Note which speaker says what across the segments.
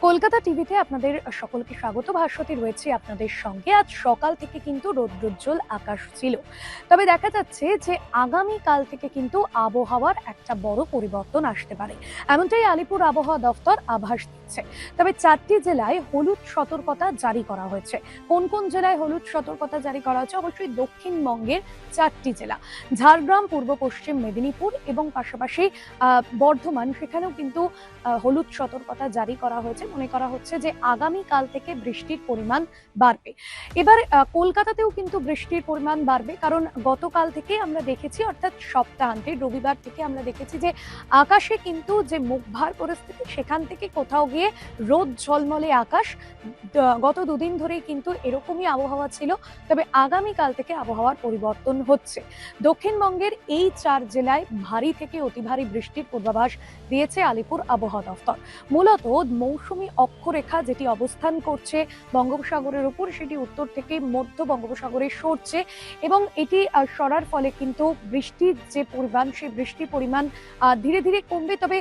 Speaker 1: কলকাতা টিভিতে আপনাদের সকলকে স্বাগত। ভাস্বতী রয়েছে আপনাদের সঙ্গে। আজ সকাল থেকে কিন্তু রৌদ্রোজ্জ্বল আকাশ ছিল। তবে দেখা যাচ্ছে যে আগামীকাল থেকে কিন্তু আবহাওয়ার একটা বড় পরিবর্তন আসতে পারে। এমনটাই আলিপুর আবহাওয়া দফতর আভাস দিচ্ছে। তবে ৪টি জেলায় হলুদ সতর্কতা জারি করা হয়েছে। কোন কোন জেলায় হলুদ সতর্কতা জারি করা হয়েছে? অবশ্যই দক্ষিণবঙ্গের ৪টি জেলা। ঝাড়গ্রাম, পূর্ব পশ্চিম মেদিনীপুর এবং পাশাপাশি বর্ধমান, সেখানেও কিন্তু হলুদ সতর্কতা জারি করা হয়েছে। মনে করা হচ্ছে যে আগামীকাল থেকে বৃষ্টির পরিমাণ বাড়বে। এবার কলকাতাতেও কিন্তু বৃষ্টির পরিমাণ বাড়বে, কারণ গতকাল থেকে আমরা দেখেছি, অর্থাৎ সপ্তাহান্তে রবিবার থেকে আমরা দেখেছি যে আকাশে কিন্তু যে মুখভার পরিস্থিতি, সেখান থেকে কোথাও গিয়ে রোদ ঝলমলে আকাশ। গত দুদিন ধরেই কিন্তু এরকমই আবহাওয়া ছিল। তবে আগামীকাল থেকে আবহাওয়ার পরিবর্তন হচ্ছে। দক্ষিণবঙ্গের এই ৪ জেলায় ভারী থেকে অতি ভারী বৃষ্টির পূর্বাভাস দিয়েছে আলিপুর আবহাওয়া দফতর। মূলত মৌসুমী অক্ষরেখা যেটি অবস্থান করছে বঙ্গোপসাগরের উপর, সেটি উত্তর থেকে মধ্য বঙ্গোপসাগরে সরছে এবং এটি সরার ফলে কিন্তু বৃষ্টির যে পরিমাণ, সেই বৃষ্টির পরিমাণ ধীরে ধীরে কমবে। তবে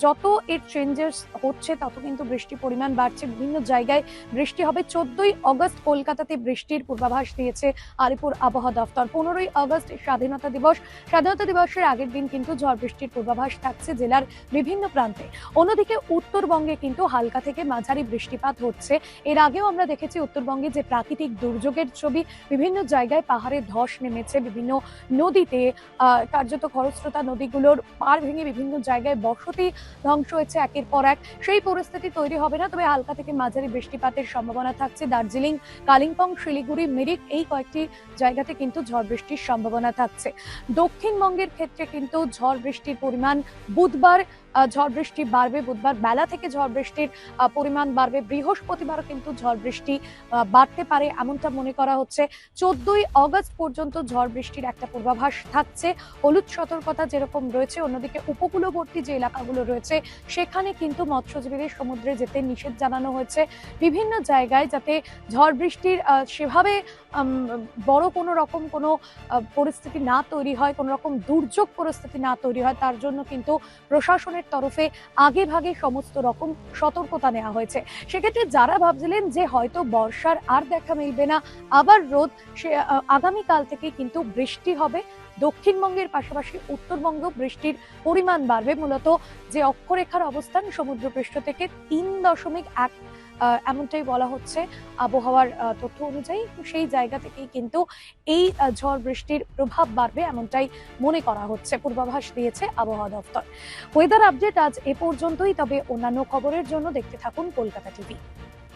Speaker 1: যত এর চেঞ্জেস হচ্ছে তত কিন্তু বৃষ্টির পরিমাণ বাড়ছে। বিভিন্ন জায়গায় বৃষ্টি হবে। 14ই অগস্ট কলকাতাতে বৃষ্টির পূর্বাভাস দিয়েছে আলিপুর আবহাওয়া দফতর। 15ই অগস্ট স্বাধীনতা দিবস। স্বাধীনতা দিবসের আগের দিন কিন্তু ঝড় বৃষ্টির পূর্বাভাস থাকছে জেলার বিভিন্ন প্রান্তে। অন্যদিকে উত্তরবঙ্গে কিন্তু হালকা থেকে মাঝারি বৃষ্টিপাত হচ্ছে। এর আগেও আমরা দেখেছি উত্তরবঙ্গে যে প্রাকৃতিক দুর্যোগের ছবি, বিভিন্ন জায়গায় পাহাড়ে ধস নেমেছে, বিভিন্ন নদীতে কার্যত খরস্রোতা নদীগুলোর পাড় ভেঙে বিভিন্ন জায়গায় বসতি ধ্বংস হয়েছে একের পর এক। সেই পরিস্থিতি তৈরি হবে না, তবে হালকা থেকে মাঝারি বৃষ্টিপাতের সম্ভাবনা থাকছে। দার্জিলিং, কালিম্পং, শিলিগুড়ি, মিরিক এই কয়েকটি জায়গাতে কিন্তু ঝড় বৃষ্টির সম্ভাবনা থাকছে। দক্ষিণবঙ্গের ক্ষেত্রে কিন্তু ঝড় বৃষ্টির পরিমাণ বুধবার ঝড় বৃষ্টি বাড়বে। বুধবার বেলা থেকে ঝড় বৃষ্টির পরিমাণ বাড়বে। বৃহস্পতিবারও কিন্তু ঝড় বৃষ্টি বাড়তে পারে, এমনটা মনে করা হচ্ছে। 14ই অগস্ট পর্যন্ত ঝড় বৃষ্টির একটা পূর্বাভাস থাকছে। হলুদ সতর্কতা যেরকম রয়েছে, অন্যদিকে উপকূলবর্তী যে এলাকাগুলো রয়েছে সেখানে কিন্তু মৎস্যজীবীদের সমুদ্রে যেতে নিষেধ জানানো হয়েছে। বিভিন্ন জায়গায় যাতে ঝড় বৃষ্টির সেভাবে বড় কোনো রকম কোনো পরিস্থিতি না তৈরি হয়, কোনো রকম দুর্যোগ পরিস্থিতি না তৈরি হয়, তার জন্য কিন্তু প্রশাসনের তরফে আগে ভাগে সমস্ত রকম সতর্কতা নেওয়া হয়েছে। সেক্ষেত্রে যারা ভাবছিলেন যে হয়তো বর্ষার আর দেখা মিলবে না, আবার রোদ, সে আগামীকাল থেকে কিন্তু বৃষ্টি হবে। দক্ষিণবঙ্গের পাশাপাশি উত্তরবঙ্গ বৃষ্টির পরিমাণ বাড়বে। মূলত যে অক্ষরেখার অবস্থান সমুদ্রপৃষ্ঠ থেকে 3.1 এমনটাই বলা হচ্ছে আবহাওয়ার তথ্য অনুযায়ী। সেই জায়গা থেকেই কিন্তু এই ঝড় বৃষ্টির প্রভাব বাড়বে, এমনটাই মনে করা হচ্ছে। পূর্বাভাস দিয়েছে আবহাওয়া দফতর। ওয়েদার আপডেট আজ এ পর্যন্তই। তবে অন্যান্য খবরের জন্য দেখতে থাকুন কলকাতা টিভি।